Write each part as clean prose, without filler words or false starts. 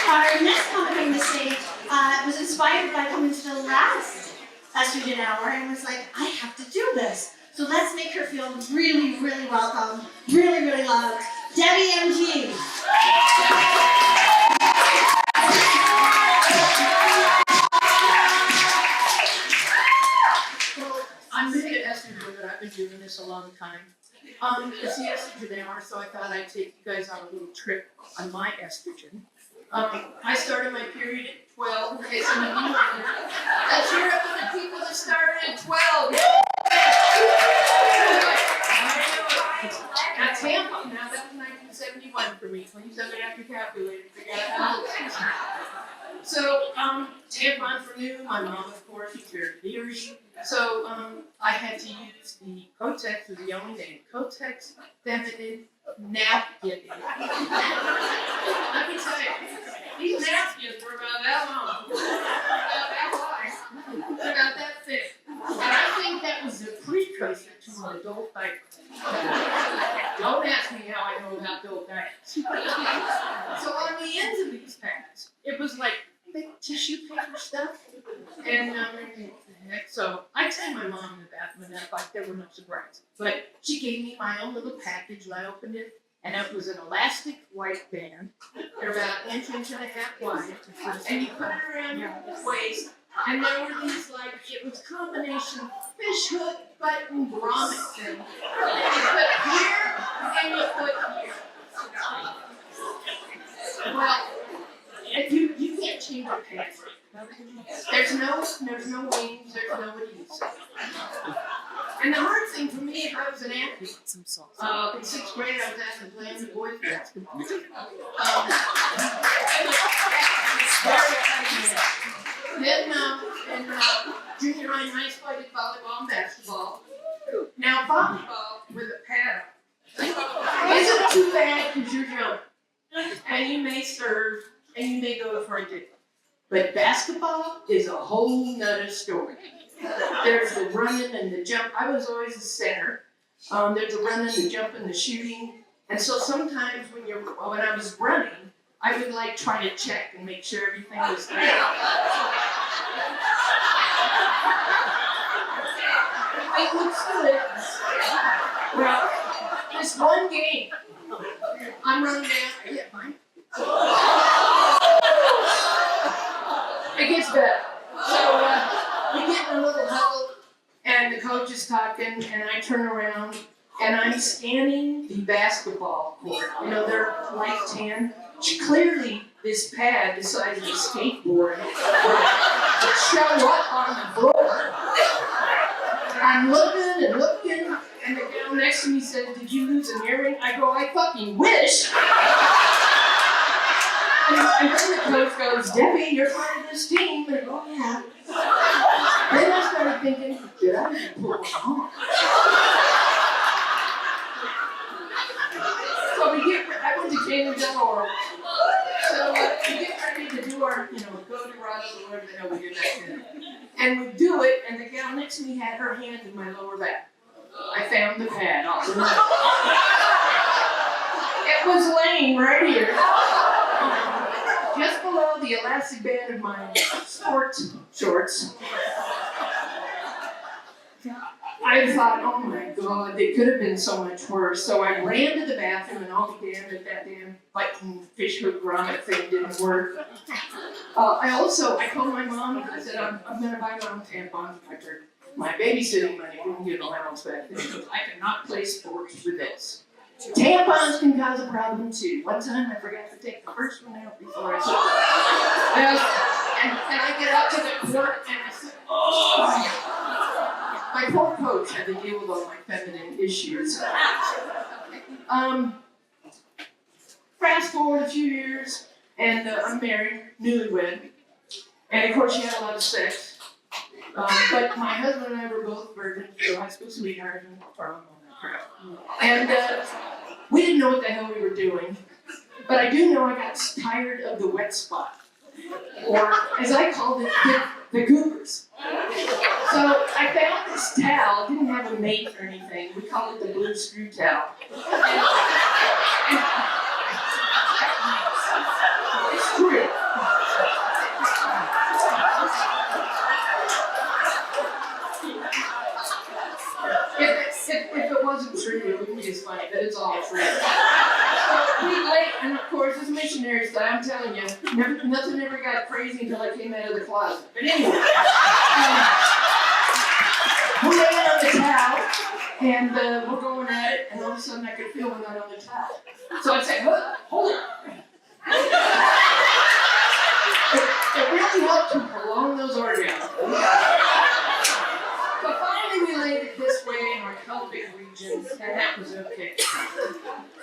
Our next coming to stage was inspired by coming to the last Estrogen Hour and was like, I have to do this. So let's make her feel really, really welcome, really, really loved. Debbie MG. Well, I'm new to Estrogen, but I've been doing this a long time. It's the Estrogen Hour, so I thought I'd take you guys on a little trip on my estrogen. I started my period at 12. Okay, so let's hear it for the people that started at 12. Now, tampon, now that was 1971 for me. Please have it after calculated. So, tampons were new. My mom, of course, was very leery. So, I had to use the Kotex, was the only name. Kotex Feminine Napkin. Let me tell you, these napkins were about that long. About that wide. About that thick. And I think that was the precursor to an adult diaper. Don't ask me how I know about adult diapers. So on the ends of these pads, it was like thick tissue paper stuff. And so I tell my mom in the bathroom and that like there were no surprises. But she gave me my own little package. I opened it, and it was an elastic white band. They're about an inch and a half wide. And you put it around your waist, and there were these like, it was combination fish hook button grommet thing. You put here and you put here. Well, if you can't change your pants. There's no wings, there's nobody else. And the hard thing for me, if I was an athlete, in 6th grade I was asked to play in the boys' basketball. Then in junior high and high school I did volleyball and basketball. Now volleyball with a pad isn't too bad because you're young. And you may serve and you may go for a dip. But basketball is a whole nother story. There's the running and the jump. I was always the center. There's the running, the jump, and the shooting. And so sometimes when I was running, I would like try to check and make sure everything was there. It looks good. Well, this one game, I'm running down. Yeah, fine. It gets better. So we get in a little huddle, and the coach is talking, and I turn around, and I'm scanning the basketball court. You know, they're light tan. Clearly, this pad, the size of a skateboard, would show up on the floor. I'm looking and looking, and the girl next to me says, "Did you lose an earring?" I go, "I fucking wish." And then the coach goes, "Debbie, you're part of this team." And I go, "Oh, yeah." Then I started thinking, did I pull it off? So I went to James Delaware. So we get ready to do our, go to Ross or whatever the hell we did back then. And we do it, and the gal next to me had her hand in my lower back. I found the pad off. It was laying right here. Just below the elastic band of my sports shorts. I thought, oh my God, they could have been so much worse. So I ran to the bathroom and all the damn that damn fucking fish hook grommet thing didn't work. I called my mom and I said, I'm going to buy my own tampons for my babysitting money. Wouldn't get an allowance back then because I cannot play sports with this. Tampons can cause a problem too. One time I forgot to take the first one out before I took it. And I get up to the court and I said, oh. My poor coach had to deal with all my feminine issues. Fast forward a few years, and I'm married, newlywed. And of course, she had a lot of sex. But my husband and I were both virgins, so high school sweethearts and prom and all that crap. And we didn't know what the hell we were doing. But I do know I got tired of the wet spot. Or, as I called it, the goobers. So I found this towel. It didn't have a mate or anything. We called it the blue screw towel. It's true. wasn't true, it would be as funny, but it's all true. So we late, and of course, as missionaries, I'm telling you, nothing ever got crazy until I came out of the closet. But anyway, we lay on the towel, and we're going at it, and all of a sudden I could feel one on the towel. So I'd say, hold it. It really helped to prolong those orgasms. But finally we laid it this way in our pelvic region, and that was okay.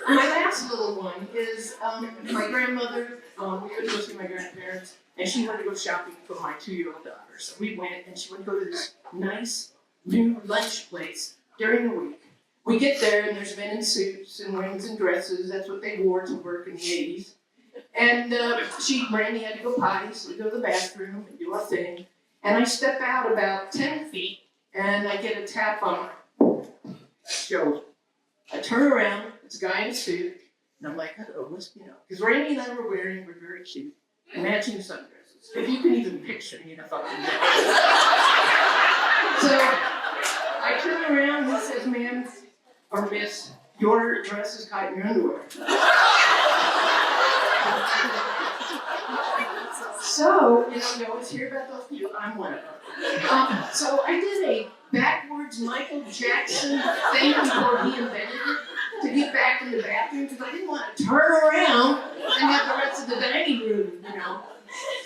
My last little one is my grandmother. We went to go see my grandparents, and she wanted to go shopping for my 2-year-old daughter. So we went, and she wanted to go to this nice new lunch place during the week. We get there, and there's men in suits and rings and dresses. That's what they wore to work in the 80s. And Randy had to go potty, so we go to the bathroom and do our thing. And I step out about 10 feet, and I get a tap on my shoulder. I turn around, it's a guy in a suit, and I'm like, oh, what's, because Randy and I were very cute, matching sundresses. If you can even picture, fucking So I turn around, and he says, ma'am, or miss, your dress is caught in your underwear. So, you always hear about those people. I'm one of them. So I did a backwards Michael Jackson thing before he invented it to get back in the bathroom because I didn't want to turn around and have the rest of the dining room,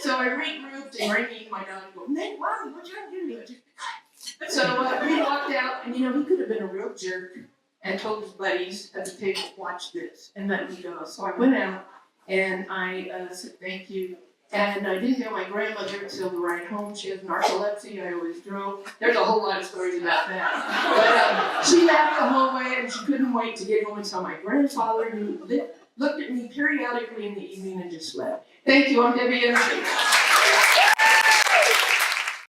So I regrouped and Randy, my dog, go, Nate, Mommy, what you gonna do? So we walked out, and he could have been a real jerk and told his buddies at the table, watch this, and let me go. So I went out, and I said thank you. And I didn't know my grandmother until the ride home. She has narcolepsy. I always drove. There's a whole lot of stories about that. But she laughed the whole way, and she couldn't wait to get home and saw my grandfather, who looked at me periodically in the evening and just left. Thank you. I'm Debbie Anderson.